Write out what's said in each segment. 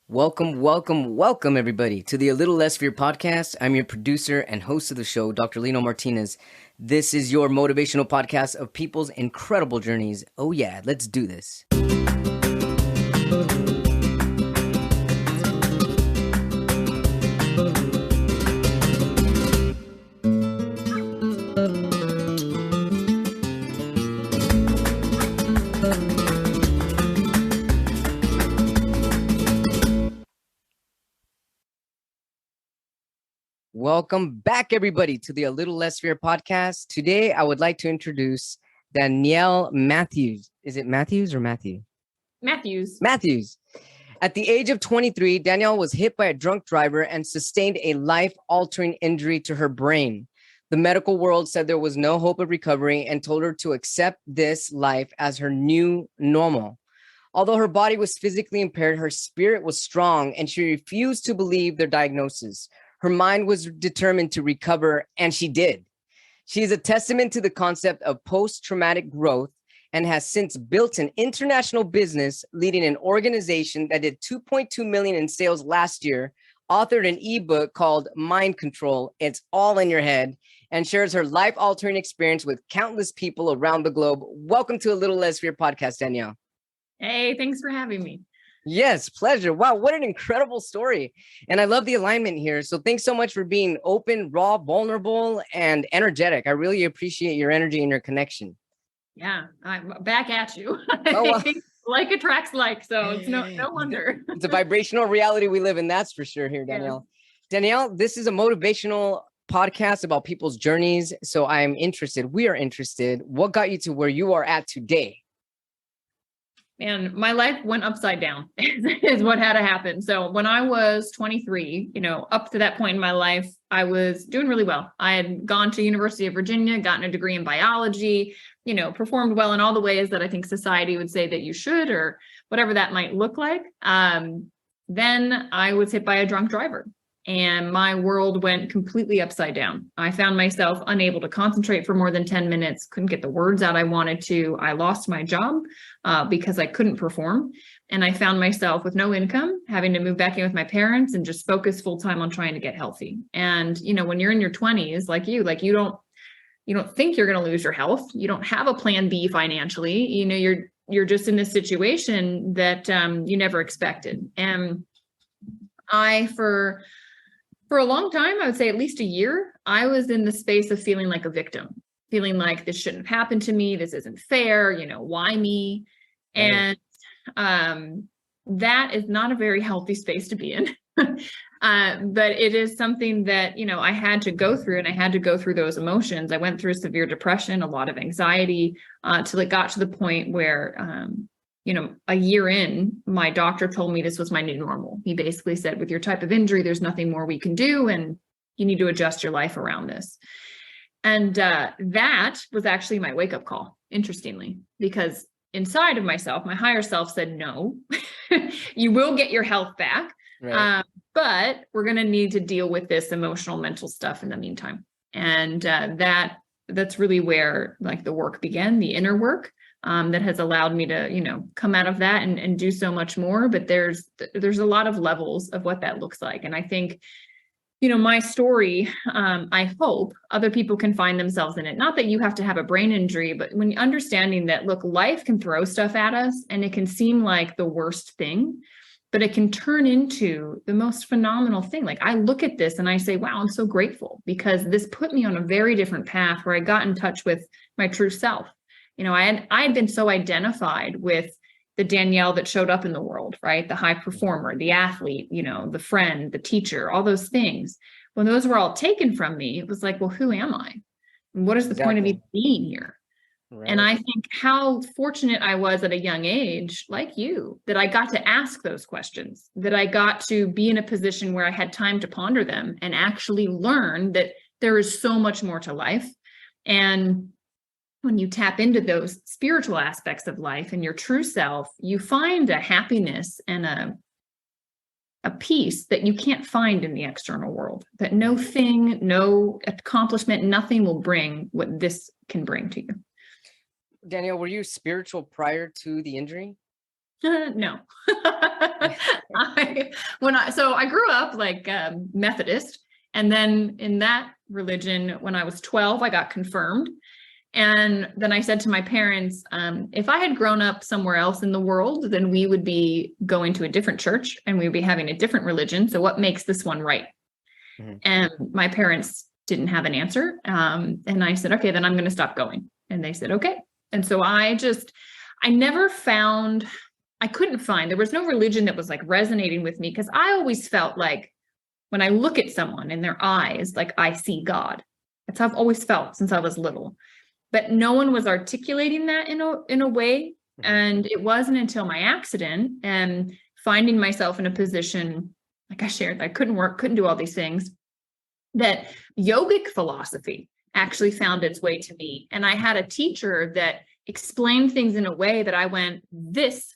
Welcome, everybody, to the A Little Less Fear podcast. I'm your producer and host of the show, Dr. Lino Martinez. This is your motivational podcast of people's incredible journeys. Oh yeah, let's do this. Welcome back, everybody, to the A Little Less Fear podcast. Today, I would like to introduce Danielle Matthews. Is it Matthews or Matthew? Matthews. At the age of 23, Danielle was hit by a drunk driver and sustained a life-altering injury to her brain. The medical world said there was no hope of recovery and told her to accept this life as her new normal. Although her body was physically impaired, her spirit was strong, and she refused to believe their diagnosis. Her mind was determined to recover, and she did. She is a testament to the concept of post-traumatic growth and has since built an international business, leading an organization that did $2.2 million in sales last year, authored an ebook called Mind Control, It's All in Your Head, and shares her life-altering experience with countless people around the globe. Welcome to A Little Less Fear podcast, Danielle. Hey, thanks for having me. Yes, pleasure. Wow, what an incredible story. And I love the alignment here. So thanks so much for being open, raw, vulnerable, and energetic. I really appreciate your energy and your connection. Yeah, I'm back at you. Oh, well. Like attracts like, so it's no wonder. It's a vibrational reality we live in, that's for sure here, Danielle. Yeah. Danielle, this is a motivational podcast about people's journeys. So I'm interested. We are interested. What got you to where you are at today? And my life went upside down is what had to happen. So when I was 23, up to that point in my life, I was doing really well. I had gone to University of Virginia, gotten a degree in biology, performed well in all the ways that I think society would say that you should, or whatever that might look like. Then I was hit by a drunk driver and my world went completely upside down. I found myself unable to concentrate for more than 10 minutes, couldn't get the words out I wanted to. I lost my job because I couldn't perform. And I found myself with no income, having to move back in with my parents and just focus full time on trying to get healthy. And, when you're in your 20s, you don't think you're going to lose your health. You don't have a plan B financially. You're just in this situation that you never expected. And for a long time, I would say at least a year, I was in the space of feeling like a victim, feeling like this shouldn't have happened to me. This isn't fair. Why me? Right. And that is not a very healthy space to be in. But it is something that, I had to go through, and I had to go through those emotions. I went through severe depression, a lot of anxiety, till it got to the point where, a year in, my doctor told me this was my new normal. He basically said, with your type of injury, there's nothing more we can do, and you need to adjust your life around this. And that was actually my wake-up call, interestingly, because inside of myself, my higher self said, no, you will get your health back. Right. But we're going to need to deal with this emotional, mental stuff in the meantime. And that's really where the work began, the inner work. That has allowed me to, come out of that and do so much more. But there's a lot of levels of what that looks like. And I think, my story, I hope other people can find themselves in it. Not that you have to have a brain injury, but when understanding that, look, life can throw stuff at us and it can seem like the worst thing, but it can turn into the most phenomenal thing. Like, I look at this and I say, wow, I'm so grateful, because this put me on a very different path where I got in touch with my true self. I had been so identified with the Danielle that showed up in the world, right? The high performer, the athlete, the friend, the teacher, all those things. When those were all taken from me, it was like, well, who am I? And what is the point of me being here? Right. And I think how fortunate I was at a young age, like you, that I got to ask those questions, that I got to be in a position where I had time to ponder them and actually learn that there is so much more to life. And when you tap into those spiritual aspects of life and your true self, you find a happiness and a peace that you can't find in the external world, that no thing, no accomplishment, nothing will bring what this can bring to you. Danielle, were you spiritual prior to the injury? No. So I grew up like Methodist. And then in that religion, when I was 12, I got confirmed. And then I said to my parents, if I had grown up somewhere else in the world, then we would be going to a different church and we would be having a different religion. So what makes this one right? Mm-hmm. And my parents didn't have an answer. And I said, okay, then I'm going to stop going. And they said, okay. And so I couldn't find, there was no religion that was like resonating with me, because I always felt like when I look at someone in their eyes, like I see God. That's how I've always felt since I was little. But no one was articulating that in a way. And it wasn't until my accident and finding myself in a position, like I shared, I couldn't work, couldn't do all these things, that yogic philosophy actually found its way to me. And I had a teacher that explained things in a way that I went, this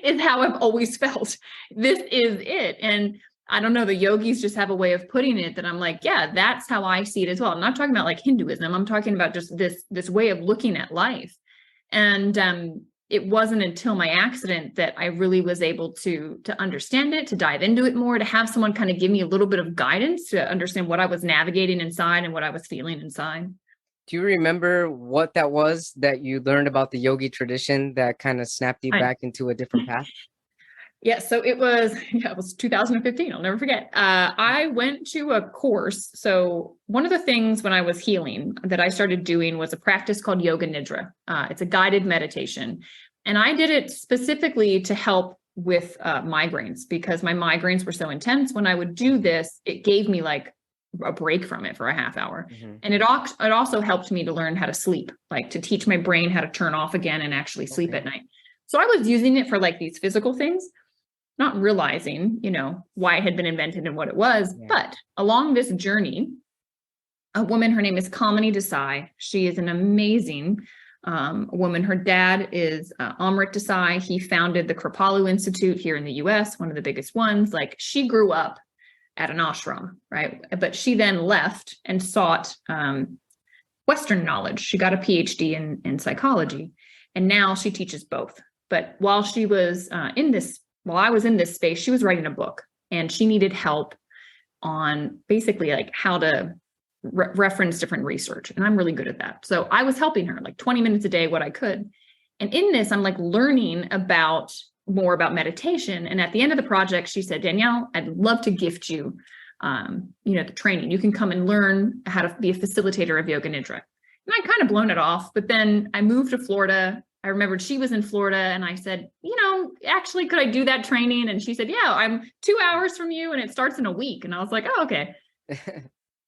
is how I've always felt. This is it. And I don't know, the yogis just have a way of putting it that I'm like, yeah, that's how I see it as well. I'm not talking about like Hinduism. I'm talking about just this way of looking at life. And it wasn't until my accident that I really was able to understand it, to dive into it more, to have someone kind of give me a little bit of guidance to understand what I was navigating inside and what I was feeling inside. Do you remember what that was that you learned about the yogi tradition that kind of snapped you back into a different path? Yeah, so it was 2015. I'll never forget. I went to a course. So one of the things when I was healing that I started doing was a practice called Yoga Nidra. It's a guided meditation. And I did it specifically to help with migraines, because my migraines were so intense. When I would do this, it gave me like a break from it for a half hour. Mm-hmm. And it also helped me to learn how to sleep, like to teach my brain how to turn off again and actually sleep at night. So I was using it for like these physical things, not realizing, why it had been invented and what it was. Yeah. But along this journey, a woman, her name is Kamini Desai. She is an amazing woman. Her dad is Amrit Desai. He founded the Kripalu Institute here in the US, one of the biggest ones. Like, she grew up at an ashram, right? But she then left and sought Western knowledge. She got a PhD in psychology, and now she teaches both. But while she was while I was in this space, she was writing a book, and she needed help on basically like how to reference different research. And I'm really good at that. So I was helping her like 20 minutes a day, what I could. And in this, I'm like learning more about meditation. And at the end of the project, she said, Danielle, I'd love to gift you, the training. You can come and learn how to be a facilitator of Yoga Nidra. And I kind of blown it off. But then I moved to Florida. I remembered she was in Florida, and I said, actually, could I do that training? And she said, yeah, I'm 2 hours from you and it starts in a week. And I was like, oh, okay.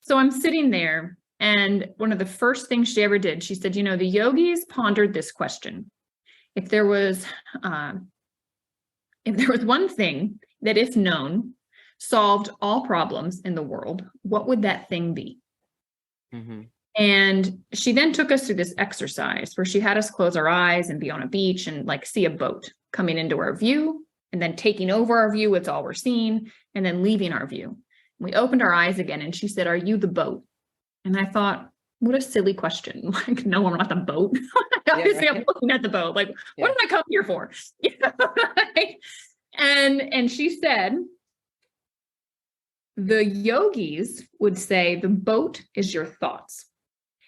So I'm sitting there, and one of the first things she ever did, she said, the yogis pondered this question. If there was one thing that, if known, solved all problems in the world, what would that thing be? Mm-hmm. And she then took us through this exercise where she had us close our eyes and be on a beach and like see a boat coming into our view, and then taking over our view. It's all we're seeing, and then leaving our view. We opened our eyes again, and she said, are you the boat? And I thought, what a silly question. Like, no, I'm not the boat. Obviously, I'm looking at the boat. Like, what did I come here for? And she said, the yogis would say the boat is your thoughts.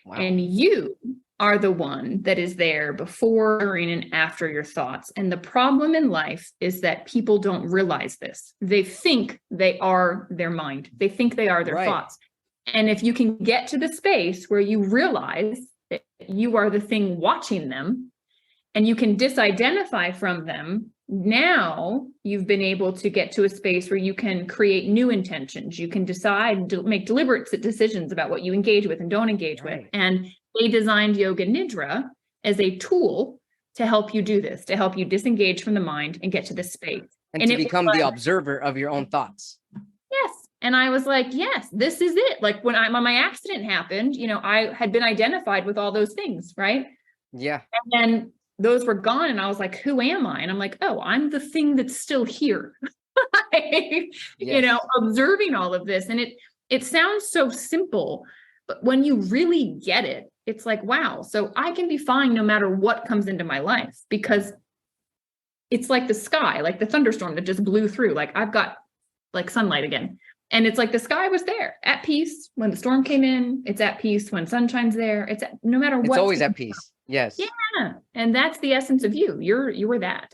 Wow. And you are the one that is there before, during, and after your thoughts. And the problem in life is that people don't realize this. They think they are their mind. They think they are their thoughts. And if you can get to the space where you realize that you are the thing watching them, and you can disidentify from them, now you've been able to get to a space where you can create new intentions. You can decide to make deliberate decisions about what you engage with and don't engage with. And they designed Yoga Nidra as a tool to help you do this, to help you disengage from the mind and get to this space. And to become the observer of your own thoughts. Yes. And I was like, yes, this is it. Like when my accident happened, I had been identified with all those things, right? Yeah. And then those were gone. And I was like, who am I? And I'm like, oh, I'm the thing that's still here, observing all of this. And it sounds so simple, but when you really get it, it's like, wow, so I can be fine no matter what comes into my life, because it's like the sky, like the thunderstorm that just blew through. Like I've got like sunlight again. And it's like the sky was there at peace when the storm came in. It's at peace when sunshine's there. It's no matter what. It's always at peace. Yes. Yeah. And that's the essence of you. You were that.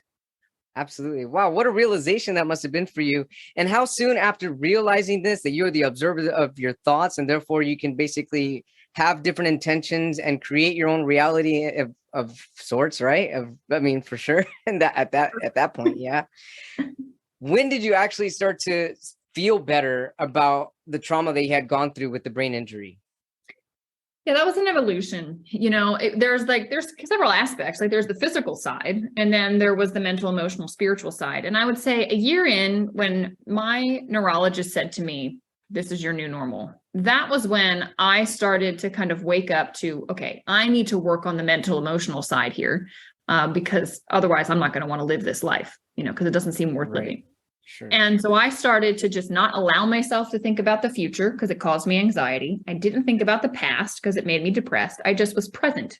Absolutely. Wow. What a realization that must have been for you. And how soon after realizing this, that you're the observer of your thoughts, and therefore you can basically have different intentions and create your own reality of sorts, right? I mean, for sure. And at that point, yeah. When did you actually start to feel better about the trauma that you had gone through with the brain injury? Yeah, that was an evolution. There's several aspects. Like there's the physical side, and then there was the mental, emotional, spiritual side. And I would say a year in, when my neurologist said to me, "This is your new normal," that was when I started to kind of wake up to, okay, I need to work on the mental, emotional side here, because otherwise I'm not going to want to live this life, because it doesn't seem worth living. Sure. And so I started to just not allow myself to think about the future because it caused me anxiety. I didn't think about the past because it made me depressed. I just was present.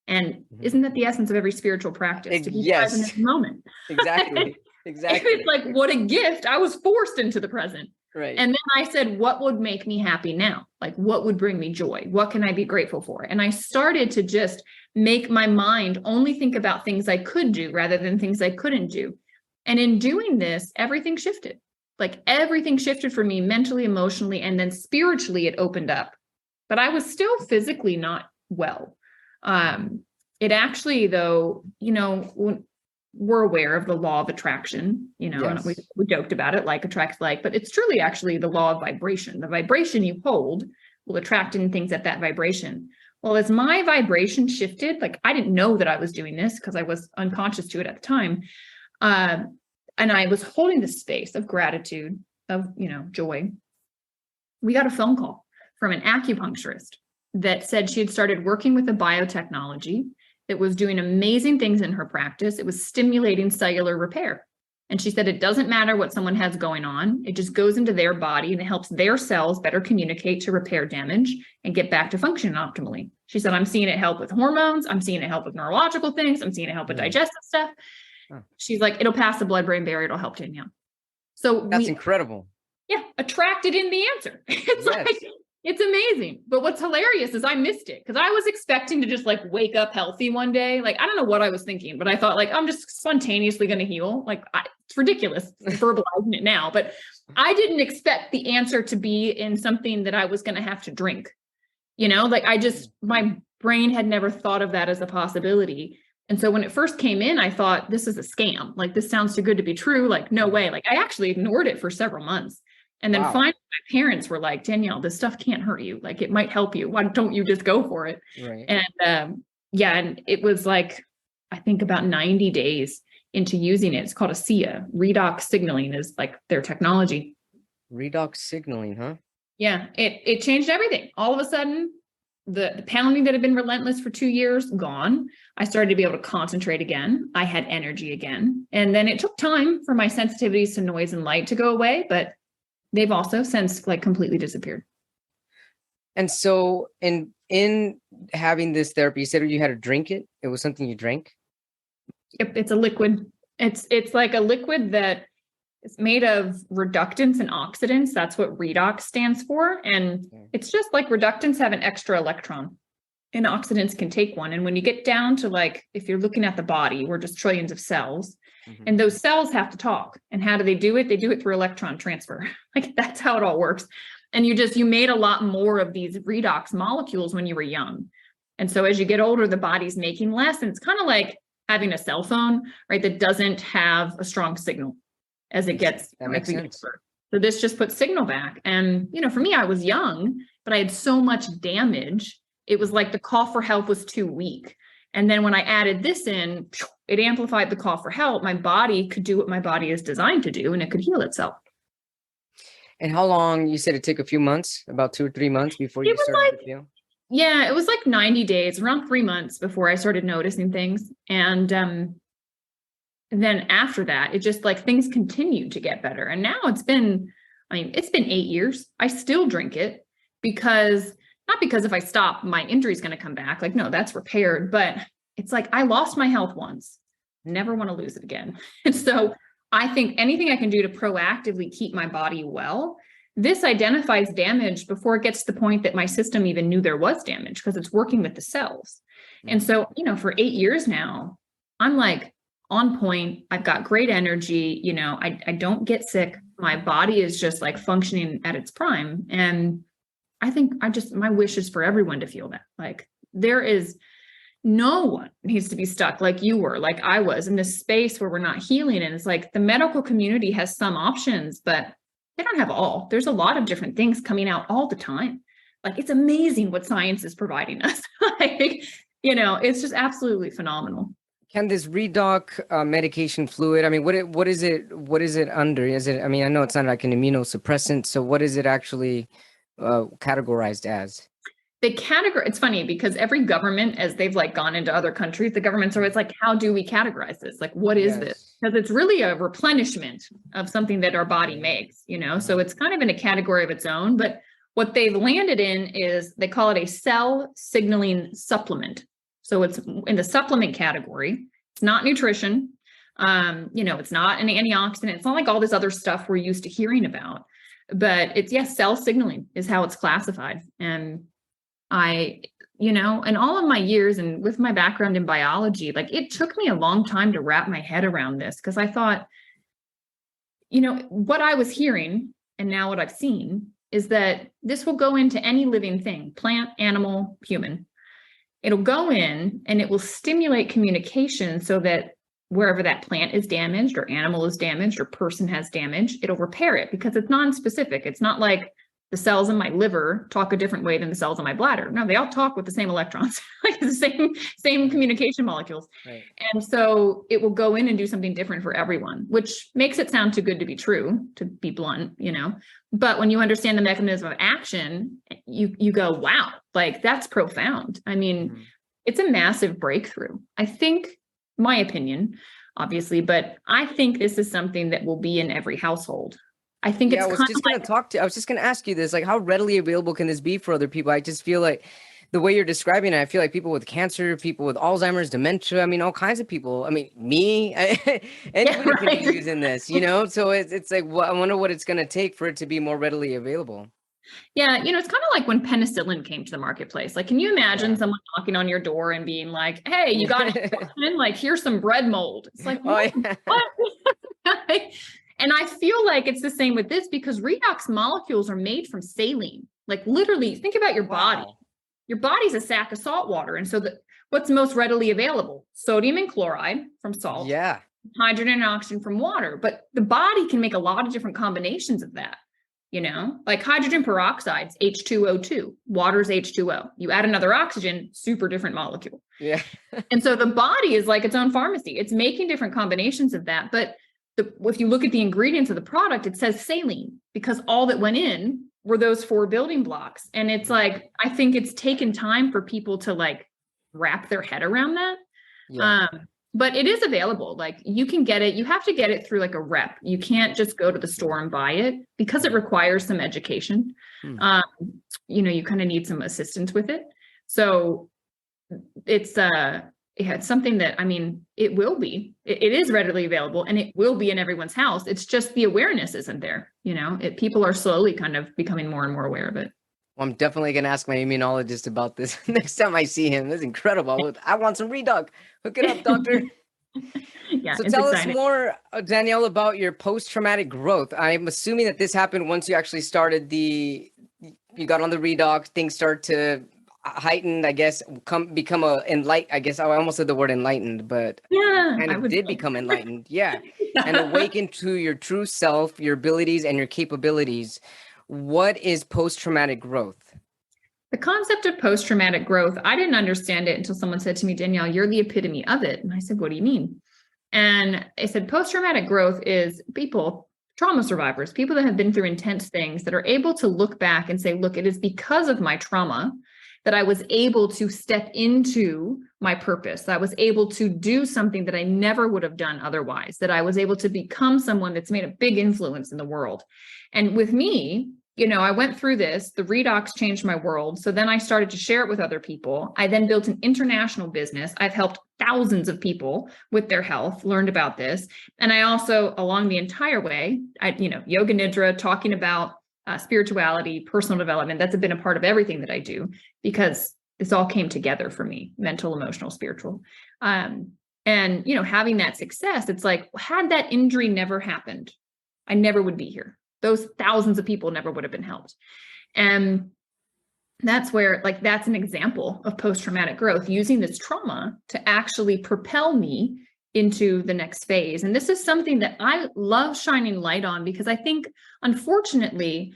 And isn't that the essence of every spiritual practice? To be present in the moment. Exactly. Exactly. It's like, what a gift. I was forced into the present. Right. And then I said, what would make me happy now? Like, what would bring me joy? What can I be grateful for? And I started to just make my mind only think about things I could do rather than things I couldn't do. And in doing this, everything shifted. Like everything shifted for me mentally, emotionally, and then spiritually it opened up. But I was still physically not well. It actually, though, we're aware of the law of attraction, yes. And we joked about it, like attracts like, but it's truly actually the law of vibration. The vibration you hold will attract in things at that vibration. Well, as my vibration shifted, like I didn't know that I was doing this because I was unconscious to it at the time. And I was holding the space of gratitude, of, joy. We got a phone call from an acupuncturist that said she had started working with a biotechnology that was doing amazing things in her practice. It was stimulating cellular repair. And she said, it doesn't matter what someone has going on. It just goes into their body and it helps their cells better communicate to repair damage and get back to functioning optimally. She said, I'm seeing it help with hormones. I'm seeing it help with neurological things. I'm seeing it help with digestive stuff. She's like, it'll pass the blood-brain barrier. It'll help Danielle. So that's incredible. Yeah. Attracted in the answer. It's like, it's amazing. But what's hilarious is I missed it because I was expecting to just like wake up healthy one day. Like, I don't know what I was thinking, but I thought like, I'm just spontaneously going to heal. Like it's ridiculous verbalizing it now, but I didn't expect the answer to be in something that I was going to have to drink, like my brain had never thought of that as a possibility. And so when it first came in, I thought, this is a scam. Like, this sounds too good to be true. Like, no way. Like, I actually ignored it for several months. And then finally, my parents were like, Danielle, this stuff can't hurt you. Like, it might help you. Why don't you just go for it? Right. And and it was like, I think about 90 days into using it. It's called a SIA. Redox signaling is like their technology. Redox signaling, huh? Yeah. It changed everything. All of a sudden, the pounding that had been relentless for 2 years, gone. I started to be able to concentrate again. I had energy again. And then it took time for my sensitivities to noise and light to go away, but they've also since like completely disappeared. And so in having this therapy, you said you had to drink it. It was something you drank? Yep, it's a liquid. It's like a liquid that is made of reductants and oxidants. That's what redox stands for. And it's just like reductants have an extra electron and oxidants can take one. And when you get down to like, if you're looking at the body, we're just trillions of cells and those cells have to talk. And how do they do it? They do it through electron transfer. Like that's how it all works. And you made a lot more of these redox molecules when you were young. And so as you get older, the body's making less. And it's kind of like having a cell phone, right? That doesn't have a strong signal as it gets. That makes sense. So this just puts signal back. And, for me, I was young, but I had so much damage. It was like the call for help was too weak. And then when I added this in, it amplified the call for help. My body could do what my body is designed to do, and it could heal itself. And how long, you said it took a few months, about 2 or 3 months before you started to feel? Yeah, it was like 90 days, around 3 months before I started noticing things. And then after that, it just like things continued to get better. And now it's been 8 years. I still drink it not because if I stop, my injury is going to come back. Like, no, that's repaired. But it's like, I lost my health once, never want to lose it again. And so I think anything I can do to proactively keep my body well, this identifies damage before it gets to the point that my system even knew there was damage because it's working with the cells. And so, for 8 years now, I'm like on point. I've got great energy. I don't get sick. My body is just like functioning at its prime. And I think my wish is for everyone to feel that. Like there is no one needs to be stuck like you were, like I was, in this space where we're not healing. And it's like the medical community has some options, but they don't have all. There's a lot of different things coming out all the time. Like it's amazing what science is providing us. Like, it's just absolutely phenomenal. Can this redoc medication fluid, I mean, what is it under? Is it, I mean, I know it's not like an immunosuppressant. So what is it actually categorized as? It's funny because every government, as they've like gone into other countries, the government's always like, how do we categorize this? Like, what is this? Because it's really a replenishment of something that our body makes, so it's kind of in a category of its own. But what they've landed in is they call it a cell signaling supplement. So it's in the supplement category. It's not nutrition. It's not an antioxidant. It's not like all this other stuff we're used to hearing about, but it's, cell signaling is how it's classified. And in all of my years and with my background in biology, like it took me a long time to wrap my head around this because I thought, what I was hearing and now what I've seen is that this will go into any living thing, plant, animal, human. It'll go in and it will stimulate communication so that wherever that plant is damaged or animal is damaged or person has damage, it'll repair it because it's non-specific. It's not like the cells in my liver talk a different way than the cells in my bladder. No, they all talk with the same electrons, like the same communication molecules. Right. And so it will go in and do something different for everyone, which makes it sound too good to be true, to be blunt, But when you understand the mechanism of action, you go, wow, like that's profound. I mean, It's a massive breakthrough. I think, my opinion, obviously, but I think this is something that will be in every household. I think I was just going to ask you this, like how readily available can this be for other people? I just feel like the way you're describing it, I feel like people with cancer, people with Alzheimer's, dementia, I mean, all kinds of people. I mean, me, anybody can be using this, So it's like, I wonder what it's going to take for it to be more readily available. Yeah, it's kind of like when penicillin came to the marketplace. Like, can you imagine someone knocking on your door and being like, hey, you got it? Like, here's some bread mold. It's like, what? And I feel like it's the same with this because redox molecules are made from saline. Like literally, think about your body. Your body's a sack of salt water. And so what's most readily available? Sodium and chloride from salt. Yeah. Hydrogen and oxygen from water. But the body can make a lot of different combinations of that. Like hydrogen peroxide's H2O2, water's H2O. You add another oxygen, super different molecule. Yeah. And so the body is like its own pharmacy. It's making different combinations of that. But if you look at the ingredients of the product, it says saline because all that went in were those 4 building blocks. And it's like, I think it's taken time for people to like wrap their head around that. Yeah. But it is available. Like you can get it. You have to get it through like a rep. You can't just go to the store and buy it because it requires some education. You kind of need some assistance with it. So it's something that, I mean, it will be, it is readily available and it will be in everyone's house. It's just the awareness isn't there. People are slowly kind of becoming more and more aware of it. Well, I'm definitely going to ask my immunologist about this next time I see him. This is incredible. I want some redoc. Hook it up, doctor. Yeah, so tell us more, Danielle, about your post-traumatic growth. I'm assuming that this happened once you actually started you got on the redoc, things start to heightened, I guess, become I guess I almost said the word enlightened, but kind of did become enlightened. Yeah. And awaken to your true self, your abilities and your capabilities. What is post-traumatic growth? The concept of post-traumatic growth, I didn't understand it until someone said to me, Danielle, you're the epitome of it. And I said, what do you mean? And I said, post-traumatic growth is people, trauma survivors, people that have been through intense things that are able to look back and say, look, it is because of my trauma that I was able to step into my purpose. That I was able to do something that I never would have done otherwise, that I was able to become someone that's made a big influence in the world. And with me, I went through this, the redox changed my world. So then I started to share it with other people. I then built an international business. I've helped thousands of people with their health, learned about this. And I also, along the entire way, yoga nidra, talking about spirituality, personal development, that's been a part of everything that I do, because this all came together for me: mental, emotional, spiritual. And, having that success, it's like, had that injury never happened, I never would be here. Those thousands of people never would have been helped. And that's where, that's an example of post-traumatic growth, using this trauma to actually propel me into the next phase. And this is something that I love shining light on, because I think, unfortunately,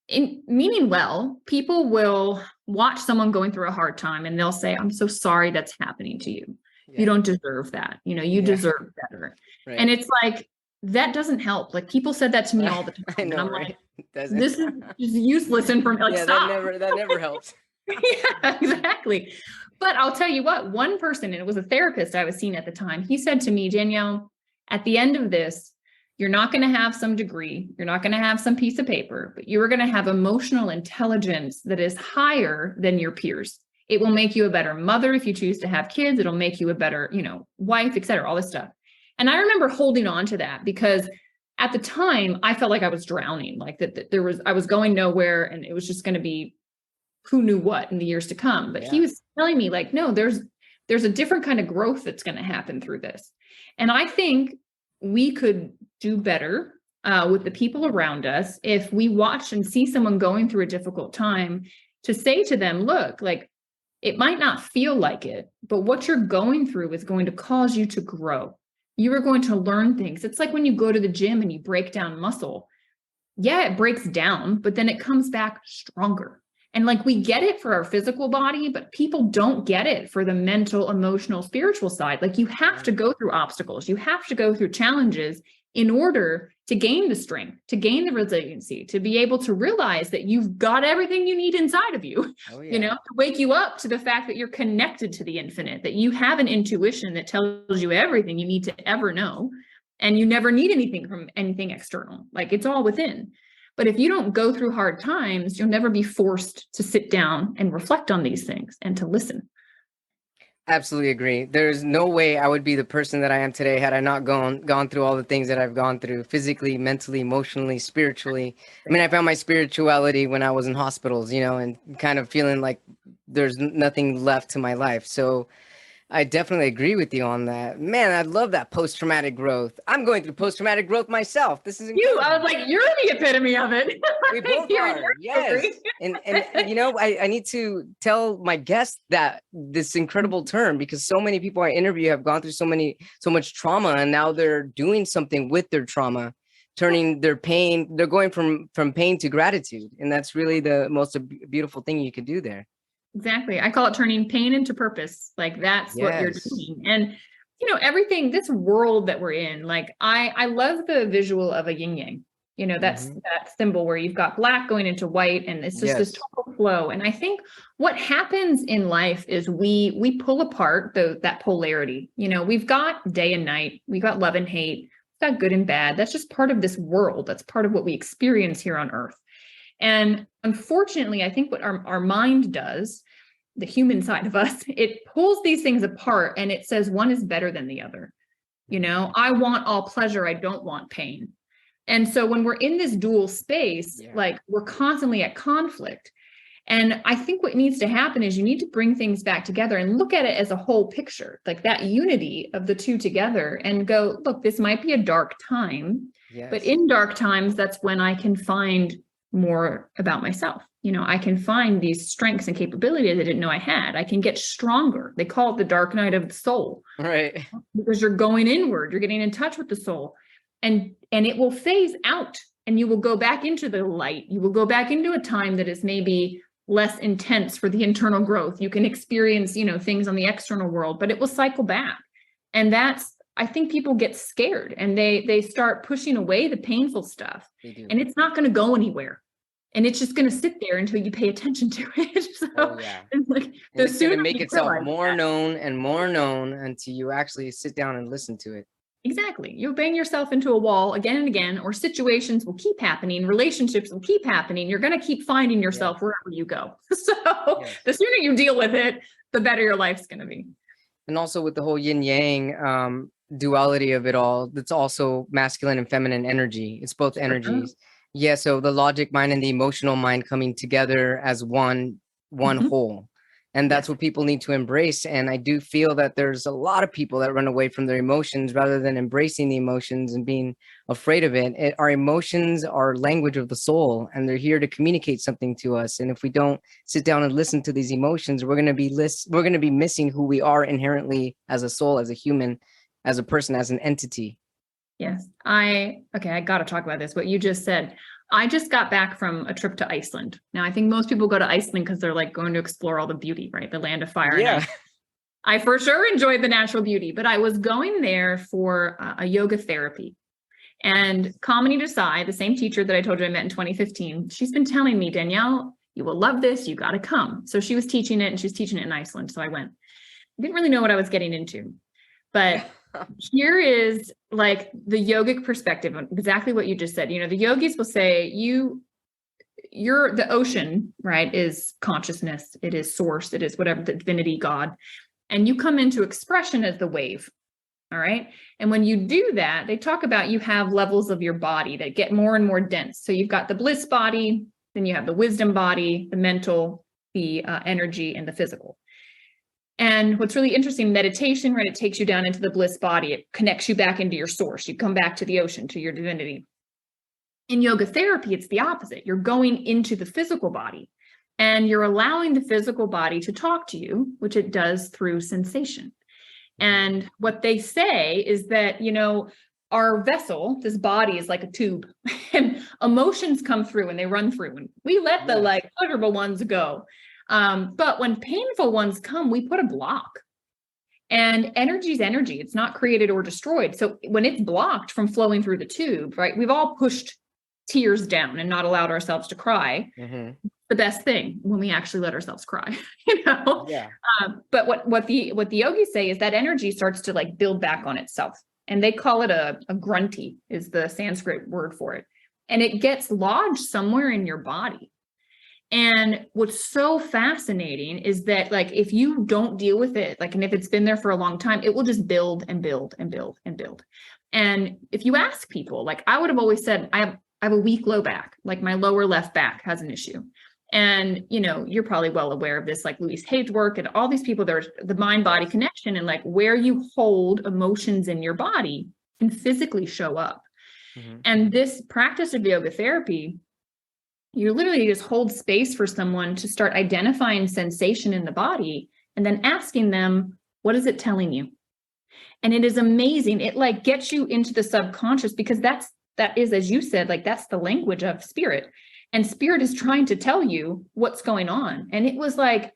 in meaning well, people will watch someone going through a hard time and they'll say, "I'm so sorry that's happening to you. Yeah. You don't deserve that. You deserve better." Right. And it's like, that doesn't help. Like, people said that to me all the time. I know, and I'm right? This is just useless information. Stop. That never helps. Yeah, exactly. But I'll tell you what, one person, and it was a therapist I was seeing at the time, he said to me, "Danielle, at the end of this, you're not going to have some degree, you're not going to have some piece of paper, but you are going to have emotional intelligence that is higher than your peers. It will make you a better mother if you choose to have kids. It'll make you a better, wife, et cetera, all this stuff." And I remember holding on to that, because at the time I felt like I was drowning, like that I was going nowhere, and it was just going to be who knew what in the years to come. But he was telling me, like, no, there's a different kind of growth that's going to happen through this. And I think we could do better with the people around us if we watch and see someone going through a difficult time, to say to them, "Look, like, it might not feel like it, but what you're going through is going to cause you to grow. You are going to learn things." It's like when you go to the gym and you break down muscle. Yeah, it breaks down, but then it comes back stronger. And like, we get it for our physical body, but people don't get it for the mental, emotional, spiritual side. Like, you have to go through obstacles. You have to go through challenges in order to gain the strength, to gain the resiliency, to be able to realize that you've got everything you need inside of you, to wake you up to the fact that you're connected to the infinite, that you have an intuition that tells you everything you need to ever know. And you never need anything from anything external. Like, it's all within. But if you don't go through hard times, you'll never be forced to sit down and reflect on these things and to listen. Absolutely agree. There's no way I would be the person that I am today had I not gone through all the things that I've gone through, physically, mentally, emotionally, spiritually. I mean, I found my spirituality when I was in hospitals, and kind of feeling like there's nothing left to my life. So I definitely agree with you on that. Man, I love that post-traumatic growth. I'm going through post-traumatic growth myself. This is incredible. I was like, you're the epitome of it. We both are. Yes. And I need to tell my guests that this incredible term, because so many people I interview have gone through so much trauma, and now they're doing something with their trauma, turning their pain. They're going from pain to gratitude. And that's really the most beautiful thing you could do there. Exactly. I call it turning pain into purpose. Like, that's what you're doing. And, everything, this world that we're in, like, I love the visual of a yin yang, that's that symbol where you've got black going into white, and it's just this total flow. And I think what happens in life is we pull apart that polarity. We've got day and night, we've got love and hate, we've got good and bad. That's just part of this world. That's part of what we experience here on Earth. And unfortunately, I think what our mind does, the human side of us, it pulls these things apart and it says one is better than the other. I want all pleasure, I don't want pain. And so when we're in this dual space, like, we're constantly at conflict. And I think what needs to happen is you need to bring things back together and look at it as a whole picture, like that unity of the two together, and go, look, this might be a dark time, but in dark times, that's when I can find more about myself. I can find these strengths and capabilities I didn't know I had. I can get stronger. They call it the dark night of the soul. Right. Because you're going inward, you're getting in touch with the soul, and it will phase out, and you will go back into the light. You will go back into a time that is maybe less intense for the internal growth. You can experience, things on the external world, but it will cycle back. And I think people get scared, and they start pushing away the painful stuff, and it's not going to go anywhere. And it's just going to sit there until you pay attention to it. So it's like, it's going to make itself more known and more known until you actually sit down and listen to it. Exactly. You'll bang yourself into a wall again and again, or situations will keep happening. Relationships will keep happening. You're going to keep finding yourself wherever you go. So the sooner you deal with it, the better your life's going to be. And also with the whole yin yang duality of it all, that's also masculine and feminine energy. It's both energies. Yeah. So the logic mind and the emotional mind coming together as one whole. And that's Yes. what people need to embrace. And I do feel that there's a lot of people that run away from their emotions rather than embracing the emotions and being afraid of it. Our emotions are language of the soul, and they're here to communicate something to us. And if we don't sit down and listen to these emotions, we're going to be missing who we are inherently as a soul, as a human, as a person, as an entity. Yes. I got to talk about this. What you just said. I just got back from a trip to Iceland. Now, I think most people go to Iceland because they're like going to explore all the beauty, right? The land of fire. Yeah. And ice. I for sure enjoyed the natural beauty, but I was going there for a yoga therapy. And Kamini Desai, the same teacher that I told you I met in 2015, she's been telling me, Danielle, you will love this. You got to come. So she was teaching it, and she was teaching it in Iceland. So I went. I didn't really know what I was getting into, but here is like the yogic perspective on exactly what you just said. You know, the yogis will say you're the ocean, right? Is consciousness. It is source. It is whatever, the divinity, God. And you come into expression as the wave. All right. And when you do that, they talk about you have levels of your body that get more and more dense. So you've got the bliss body, then you have the wisdom body, the mental, the energy, and the physical. And what's really interesting, meditation, right? It takes you down into the bliss body. It connects you back into your source. You come back to the ocean, to your divinity. In yoga therapy, it's the opposite. You're going into the physical body, and you're allowing the physical body to talk to you, which it does through sensation. And what they say is that, you know, our vessel, this body is like a tube, and emotions come through and they run through, and we let the like pleasurable ones go. But when painful ones come, we put a block. And energy is energy. It's not created or destroyed. So when it's blocked from flowing through the tube, right, we've all pushed tears down and not allowed ourselves to cry. The best thing when we actually let ourselves cry, you know? Yeah. But what the yogis say is that energy starts to like build back on itself. And they call it a grunti is the Sanskrit word for it. And it gets lodged somewhere in your body. And what's so fascinating is that, like, if you don't deal with it, like, and if it's been there for a long time, it will just build and build and build and build. And if you ask people, like, I would have always said, I have a weak low back, like my lower left back has an issue. And, you know, you're probably well aware of this, like Louise Hay's work and all these people, there's the mind body connection, and like where you hold emotions in your body can physically show up. And this practice of yoga therapy, you literally just hold space for someone to start identifying sensation in the body and then asking them, what is it telling you? And it is amazing. It like gets you into the subconscious, because that is, as you said, like that's the language of spirit. And spirit is trying to tell you what's going on. And it was like,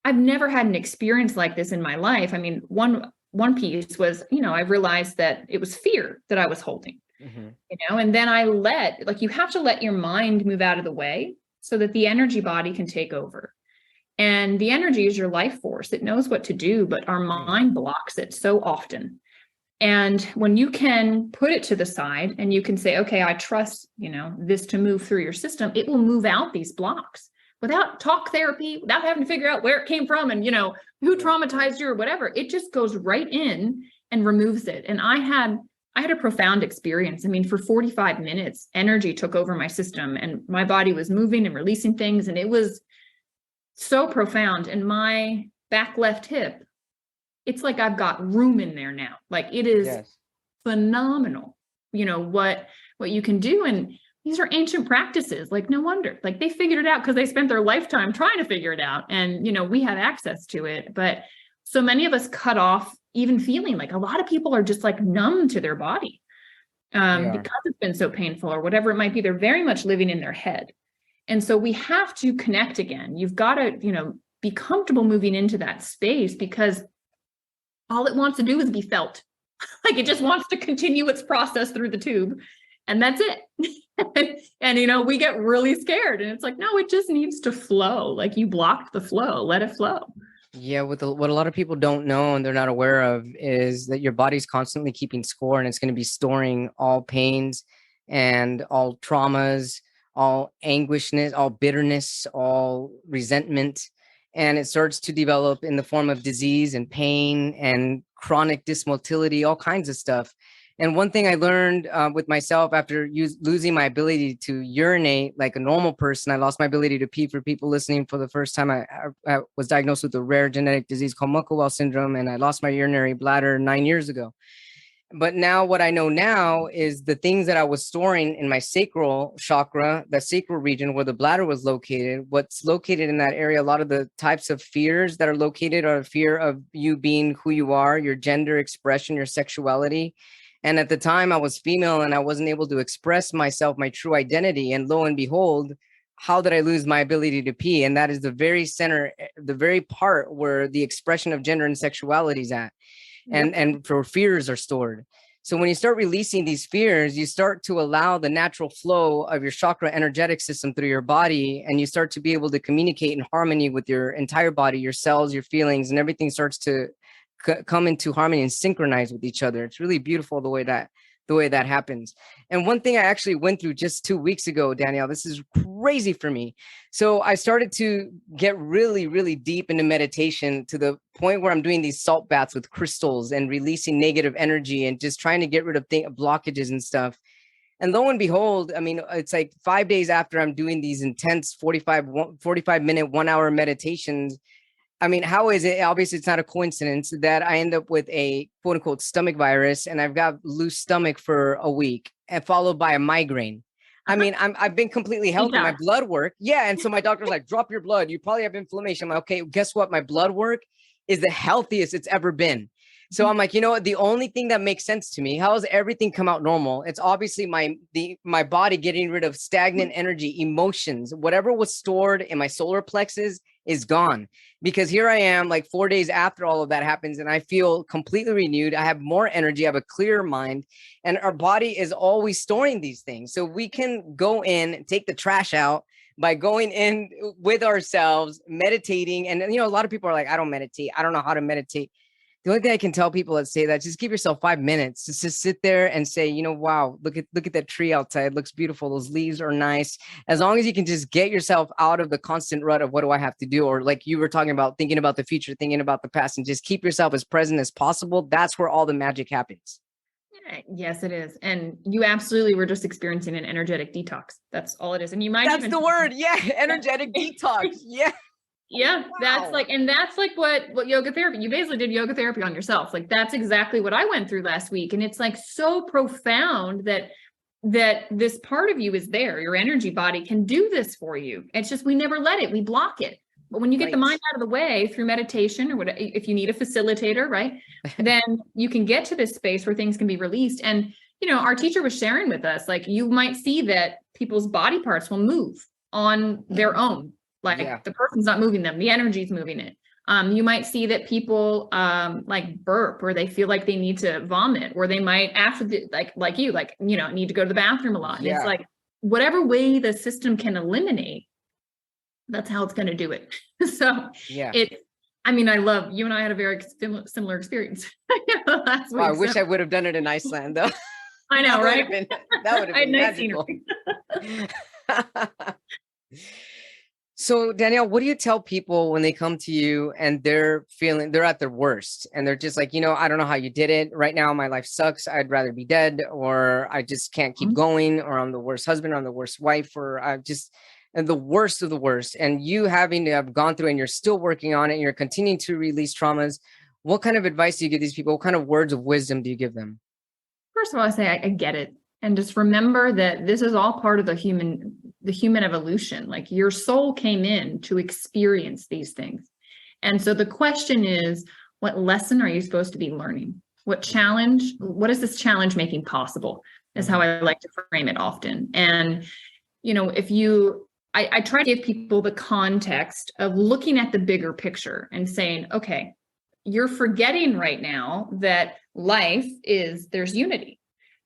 I've never had an experience like this in my life. I mean, one piece was, you know, I realized that it was fear that I was holding. You know, and then you have to let your mind move out of the way so that the energy body can take over. And the energy is your life force. It knows what to do, but our mind blocks it so often. And when you can put it to the side and you can say, okay, I trust, you know, this to move through your system, it will move out these blocks without talk therapy, without having to figure out where it came from and, you know, who traumatized you or whatever. It just goes right in and removes it. And I had a profound experience. I mean, for 45 minutes, energy took over my system and my body was moving and releasing things. And it was so profound. And my back left hip, it's like I've got room in there now. Like it is phenomenal, you know, what you can do. And these are ancient practices. Like, no wonder, like they figured it out because they spent their lifetime trying to figure it out. And, you know, we have access to it. But so many of us cut off even feeling. Like a lot of people are just like numb to their body because it's been so painful or whatever it might be. They're very much living in their head. And so we have to connect again. You've got to, you know, be comfortable moving into that space, because all it wants to do is be felt. Like it just wants to continue its process through the tube. And that's it. And, you know, we get really scared and it's like, no, it just needs to flow. Like you blocked the flow, let it flow. Yeah, what a lot of people don't know and they're not aware of is that your body's constantly keeping score, and it's going to be storing all pains and all traumas, all anguishness, all bitterness, all resentment. and it starts to develop in the form of disease and pain and chronic dysmotility, all kinds of stuff. And one thing I learned with myself after losing my ability to urinate like a normal person, I lost my ability to pee. For people listening, for the first time, I was diagnosed with a rare genetic disease called Muckowell syndrome, and I lost my urinary bladder 9 years ago. But now what I know now is the things that I was storing in my sacral chakra, the sacral region where the bladder was located, what's located in that area, a lot of the types of fears that are located are fear of you being who you are, your gender expression, your sexuality. And at the time I was female and I wasn't able to express myself, my true identity. And lo and behold, how did I lose my ability to pee? And that is the very center, the very part where the expression of gender and sexuality is at. And for fears are stored. So when you start releasing these fears, you start to allow the natural flow of your chakra energetic system through your body, and you start to be able to communicate in harmony with your entire body, your cells, your feelings, and everything starts to come into harmony and synchronize with each other. It's really beautiful the way that happens. And one thing I actually went through just 2 weeks ago, Danielle, this is crazy for me. So I started to get really, really deep into meditation to the point where I'm doing these salt baths with crystals and releasing negative energy and just trying to get rid of blockages and stuff. And lo and behold, I mean, it's like 5 days after I'm doing these intense 45-minute, 1 hour meditations. I mean, how is it? Obviously, it's not a coincidence that I end up with a quote unquote stomach virus and I've got loose stomach for a week and followed by a migraine. I mean, I've been completely healthy. My blood work. Yeah. And so my doctor's like, drop your blood. You probably have inflammation. I'm like, okay, guess what? My blood work is the healthiest it's ever been. So I'm like, you know what? The only thing that makes sense to me, how does everything come out normal? It's obviously my body getting rid of stagnant energy, emotions, whatever was stored in my solar plexus is gone. Because here I am like 4 days after all of that happens and I feel completely renewed. I have more energy. I have a clearer mind, and our body is always storing these things. So we can go in, take the trash out by going in with ourselves, meditating. And, you know, a lot of people are like, I don't meditate. I don't know how to meditate. The only thing I can tell people that say that, just give yourself 5 minutes to just sit there and say, you know, wow, look at that tree outside. It looks beautiful. Those leaves are nice. As long as you can just get yourself out of the constant rut of what do I have to do? Or like you were talking about, thinking about the future, thinking about the past, and just keep yourself as present as possible. That's where all the magic happens. Yes, it is. And you absolutely were just experiencing an energetic detox. That's all it is. And you might That's the word. Yeah. Energetic detox. Yeah. Yeah, wow. that's like what yoga therapy, you basically did yoga therapy on yourself. Like that's exactly what I went through last week. And it's like so profound that this part of you is there. Your energy body can do this for you. It's just, we never let it, we block it. But when you get the mind out of the way through meditation or whatever, if you need a facilitator, right, then you can get to this space where things can be released. And, you know, our teacher was sharing with us, like you might see that people's body parts will move on their own. Like the person's not moving them, the energy's moving it. You might see that people like burp, or they feel like they need to vomit, or they might actually like you, you know, need to go to the bathroom a lot. And it's like, whatever way the system can eliminate, that's how it's going to do it. So I mean, I love, you and I had a very similar experience. Last week, I wish I would have done it in Iceland though. I know, right? That would have been magical. So Danielle, what do you tell people when they come to you and they're at their worst and they're just like, you know, I don't know how you did it. Right now, my life sucks. I'd rather be dead, or I just can't keep going, or I'm the worst husband, or I'm the worst wife, or and the worst of the worst. And you having to have gone through and you're still working on it and you're continuing to release traumas. What kind of advice do you give these people? What kind of words of wisdom do you give them? First of all, I say, I get it. And just remember that this is all part of the human evolution. Like your soul came in to experience these things. And so the question is, what lesson are you supposed to be learning? What is this challenge making possible? Is how I like to frame it often. And, you know, I try to give people the context of looking at the bigger picture and saying, okay, you're forgetting right now that there's unity.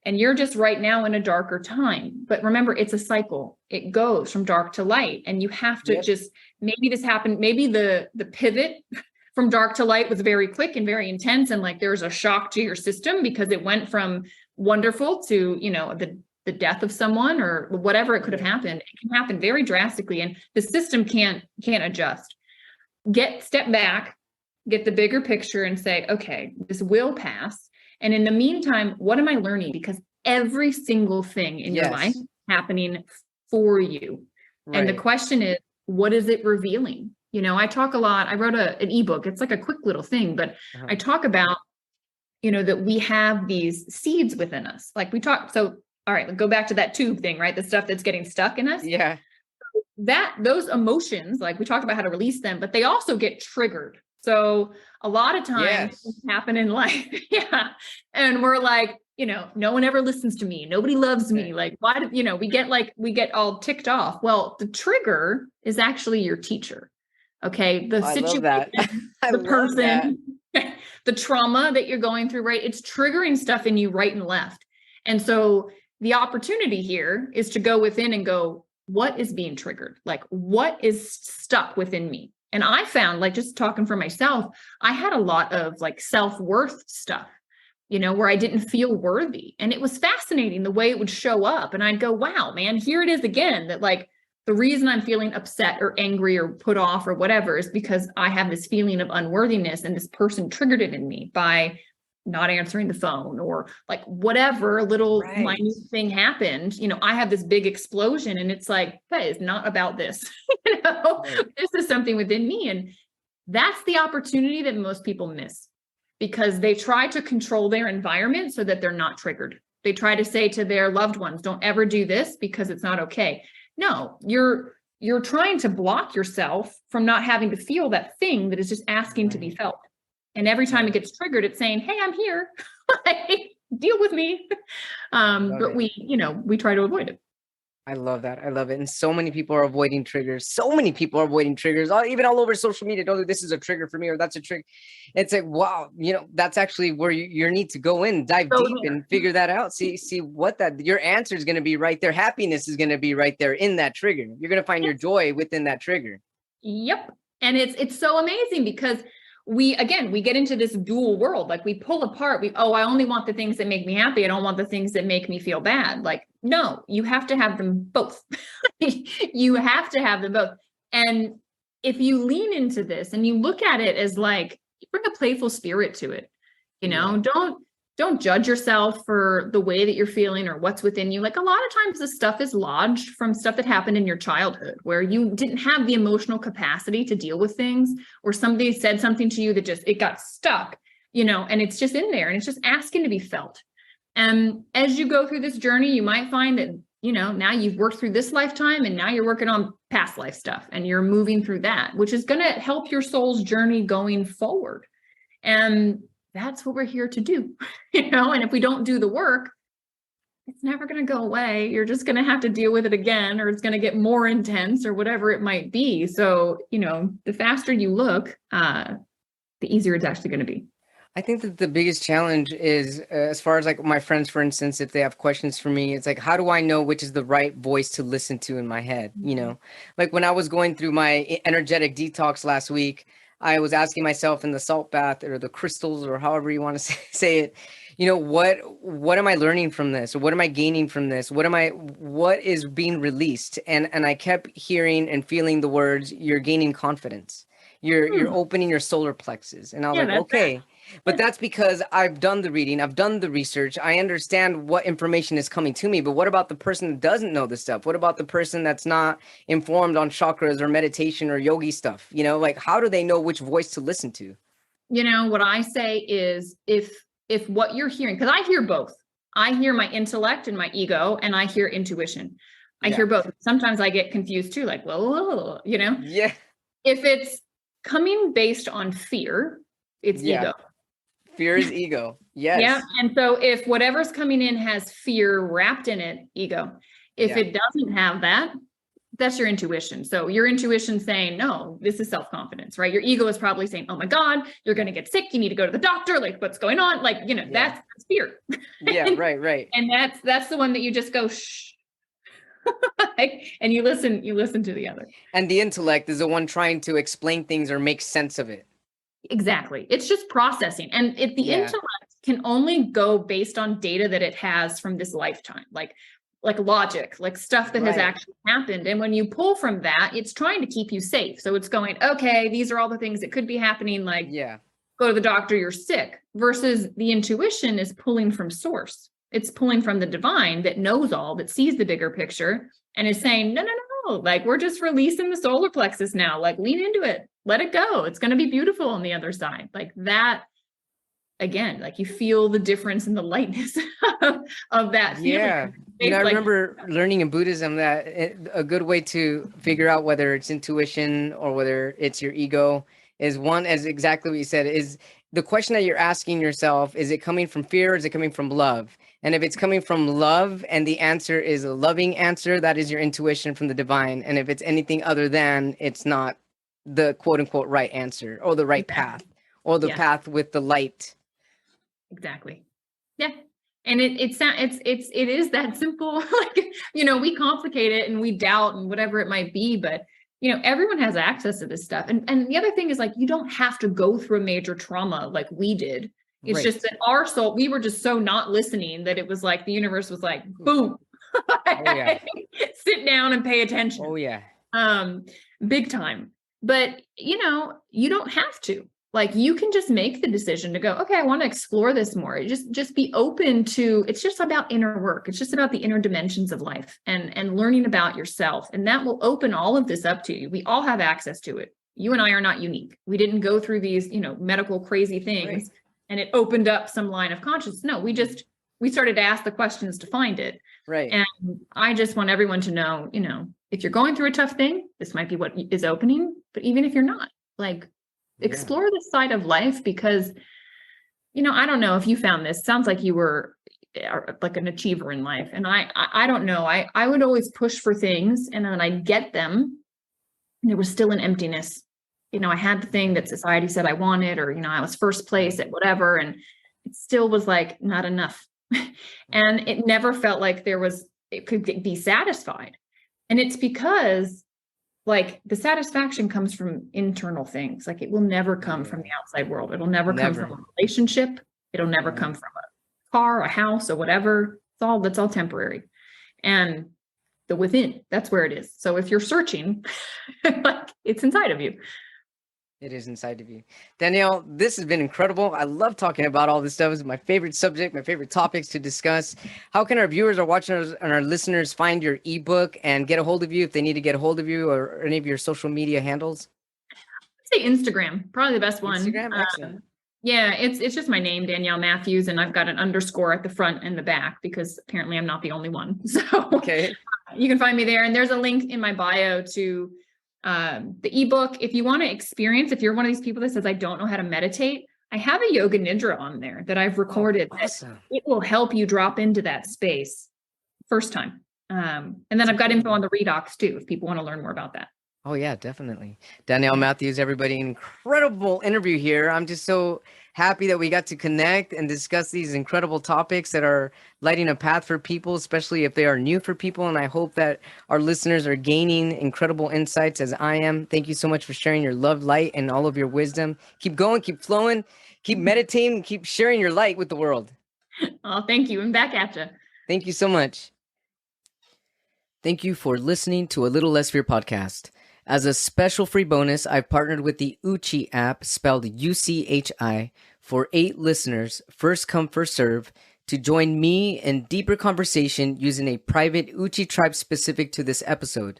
And you're just right now in a darker time. But remember, it's a cycle. It goes from dark to light. And you have to just, maybe this happened, maybe the pivot from dark to light was very quick and very intense. And like, there's a shock to your system because it went from wonderful to, you know, the death of someone or whatever it could have happened. It can happen very drastically and the system can't adjust. step back, get the bigger picture and say, okay, this will pass. And in the meantime, what am I learning? Because every single thing in your life is happening for you. Right. And the question is, what is it revealing? You know, I talk a lot. I wrote an ebook. It's like a quick little thing, but I talk about, you know, that we have these seeds within us. Like we talk. So, all right, go back to that tube thing, right? The stuff that's getting stuck in us. Yeah. Those emotions, like we talked about how to release them, but they also get triggered. So a lot of times things happen in life. Yeah. And we're like, you know, no one ever listens to me. Nobody loves me. Like, why do, you know, we get all ticked off. Well, the trigger is actually your teacher. Okay. The situation, the person, the trauma that you're going through, right? It's triggering stuff in you right and left. And so the opportunity here is to go within and go, what is being triggered? Like, what is stuck within me? And I found, like, just talking for myself, I had a lot of like self-worth stuff, you know, where I didn't feel worthy. And it was fascinating the way it would show up. And I'd go, wow, man, here it is again, that like the reason I'm feeling upset or angry or put off or whatever is because I have this feeling of unworthiness and this person triggered it in me by not answering the phone or like whatever little minute thing happened. You know, I have this big explosion and it's like, that is not about this. You know, this is something within me. And that's the opportunity that most people miss because they try to control their environment so that they're not triggered. They try to say to their loved ones, don't ever do this because it's not okay. No, you're trying to block yourself from not having to feel that thing that is just asking to be felt. And every time it gets triggered, it's saying, hey, I'm here. Deal with me. But we try to avoid it. I love that. I love it. And so many people are avoiding triggers. So many people are avoiding triggers, even all over social media. Oh, this is a trigger for me, or that's a trigger. It's like, wow, you know, that's actually where you need to go in, dive deep and figure that out. See what your answer is going to be right there. Happiness is going to be right there in that trigger. You're going to find your joy within that trigger. Yep. And it's so amazing because we get into this dual world. Like we pull apart, I only want the things that make me happy. I don't want the things that make me feel bad. Like, no, you have to have them both. You have to have them both. And if you lean into this and you look at it as like, you bring a playful spirit to it, you know, don't judge yourself for the way that you're feeling or what's within you. Like a lot of times this stuff is lodged from stuff that happened in your childhood where you didn't have the emotional capacity to deal with things, or somebody said something to you that it got stuck, you know, and it's just in there and it's just asking to be felt. And as you go through this journey, you might find that, you know, now you've worked through this lifetime and now you're working on past life stuff and you're moving through that, which is going to help your soul's journey going forward. And that's what we're here to do, you know, and if we don't do the work, it's never going to go away. You're just going to have to deal with it again, or it's going to get more intense or whatever it might be. So, you know, the faster you look, the easier it's actually going to be. I think that the biggest challenge is, as far as like my friends, for instance, if they have questions for me, it's like, how do I know which is the right voice to listen to in my head? You know, like when I was going through my energetic detox last week, I was asking myself in the salt bath or the crystals or however you want to say it, you know, what am I learning from this? Or what am I gaining from this? What is being released? And I kept hearing and feeling the words, you're gaining confidence. You're opening your solar plexus. And I was like, okay. But that's because I've done the reading, I've done the research, I understand what information is coming to me. But what about the person that doesn't know this stuff? What about the person that's not informed on chakras or meditation or yogi stuff? You know, like, how do they know which voice to listen to? You know, what I say is if what you're hearing, because I hear both. I hear my intellect and my ego, and I hear intuition. I hear both. Sometimes I get confused too, like, whoa, you know? Yeah. If it's coming based on fear, it's ego. Fear is ego. Yes. Yeah. And so if whatever's coming in has fear wrapped in it, ego. If it doesn't have that, that's your intuition. So your intuition saying, no, this is self-confidence, right? Your ego is probably saying, oh my God, you're going to get sick. You need to go to the doctor. Like, what's going on? Like, you know, that's fear. Yeah. Right. And that's the one that you just go, shh. And you listen to the other. And the intellect is the one trying to explain things or make sense of it. Exactly. It's just processing. And the intellect can only go based on data that it has from this lifetime. Like like logic, like stuff that has Right. actually happened. And when you pull from that, it's trying to keep you safe. So it's going, okay, these are all the things that could be happening. Like, Yeah. go to the doctor, you're sick. Versus the intuition is pulling from source. It's pulling from the divine that knows all, that sees the bigger picture, and is saying, no, like, we're just releasing the solar plexus now. Like, lean into it, let it go. It's going to be beautiful on the other side. Like that. Again, like you feel the difference in the lightness of that Yeah. feeling. You know, I Like, remember learning in Buddhism that a good way to figure out whether it's intuition or whether it's your ego is one, as exactly what you said, is the question that you're asking yourself, is it coming from fear or is it coming from love? And if it's coming from love and the answer is a loving answer, that is your intuition from the divine. And if it's anything other than, it's not the quote unquote right answer or the right path or the Yeah. path with the light. Exactly. Yeah. And it is that simple. Like, you know, we complicate it and we doubt and whatever it might be, but you know, everyone has access to this stuff. And the other thing is, like, you don't have to go through a major trauma like we did. It's Right. just that our soul, we were just so not listening that it was like the universe was like, boom. Oh, yeah. Sit down and pay attention. Oh, yeah. Big time. But you know, you don't have to. Like, you can just make the decision to go, okay, I want to explore this more. Just be open to, it's just about inner work. It's just about the inner dimensions of life and learning about yourself. And that will open all of this up to you. We all have access to it. You and I are not unique. We didn't go through these, you know, medical crazy things, right, and it opened up some line of consciousness. No, we started to ask the questions to find it. Right. And I just want everyone to know, you know, if you're going through a tough thing, this might be what is opening. But even if you're not, like, explore this side of life, because, you know, I don't know if you found this. Sounds like you were like an achiever in life. And I don't know. I would always push for things, and then I'd get them, and there was still an emptiness. You know, I had the thing that society said I wanted, or, you know, I was first place at whatever, and it still was like not enough. And it never felt like it could be satisfied. And it's because, like, the satisfaction comes from internal things. Like, it will never come from the outside world. It'll never come from a relationship. It'll never come from a car, a house, or whatever. That's all temporary. And the within, that's where it is. So if you're searching, like, it's inside of you. It is inside of you. Danielle, this has been incredible. I love talking about all this stuff. It's my favorite subject, my favorite topics to discuss. How can our viewers, our watchers, and our listeners find your ebook and get a hold of you if they need to get a hold of you, or any of your social media handles? I'd say Instagram, probably the best one. Instagram, excellent. Yeah, it's just my name, Danielle Matthews, and I've got an underscore at the front and the back, because apparently I'm not the only one. So okay, you can find me there. And there's a link in my bio to the ebook. If you want to experience, if you're one of these people that says, I don't know how to meditate, I have a yoga nidra on there that I've recorded. Oh, awesome. It will help you drop into that space first time. And then I've got info on the redox too, if people want to learn more about that. Oh yeah, definitely. Danielle Matthews, everybody, incredible interview here. I'm just so happy that we got to connect and discuss these incredible topics that are lighting a path for people, especially if they are new for people. And I hope that our listeners are gaining incredible insights as I am. Thank you so much for sharing your love, light, and all of your wisdom. Keep going, keep flowing, keep meditating, keep sharing your light with the world. Oh, thank you. And back at you. Thank you so much. Thank you for listening to A Little Less Fear podcast. As a special free bonus, I've partnered with the Uchi app, spelled UCHI, for 8 listeners, first come, first serve, to join me in deeper conversation using a private Uchi tribe specific to this episode.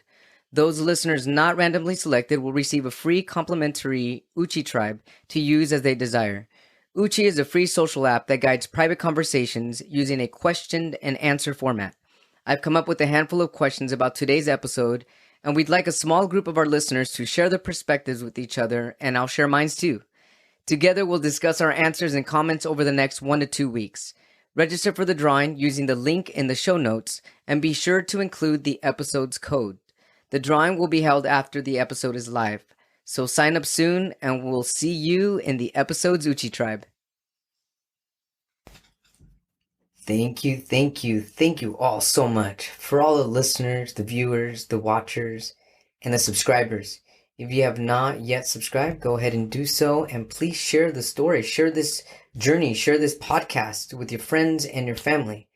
Those listeners not randomly selected will receive a free complimentary Uchi tribe to use as they desire. Uchi is a free social app that guides private conversations using a question and answer format. I've come up with a handful of questions about today's episode, and we'd like a small group of our listeners to share their perspectives with each other, and I'll share mine too. Together, we'll discuss our answers and comments over the next 1 to 2 weeks. Register for the drawing using the link in the show notes, and be sure to include the episode's code. The drawing will be held after the episode is live, so sign up soon, and we'll see you in the episode's Uchi Tribe. Thank you all so much for all the listeners, the viewers, the watchers, and the subscribers. If you have not yet subscribed, go ahead and do so, and please share the story, share this journey, share this podcast with your friends and your family.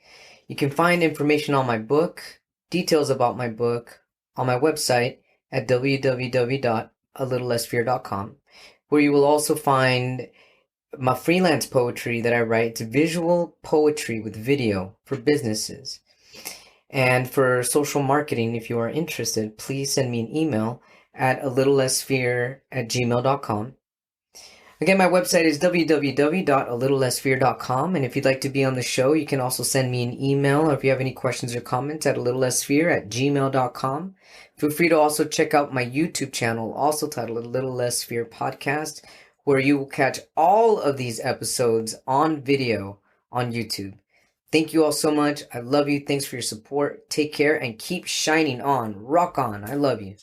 You can find information on my book, details about my book, on my website at www.alittlelessfear.com, where you will also find my freelance poetry that I write. It's visual poetry with video for businesses. And for social marketing, if you are interested, please send me an email at alittlelessfear@gmail.com. Again, my website is www.alittlelessfear.com. And if you'd like to be on the show, you can also send me an email, or if you have any questions or comments, at alittlelessfear@gmail.com. Feel free to also check out my YouTube channel, also titled A Little Less Fear Podcast, where you will catch all of these episodes on video on YouTube. Thank you all so much. I love you. Thanks for your support. Take care and keep shining on. Rock on. I love you.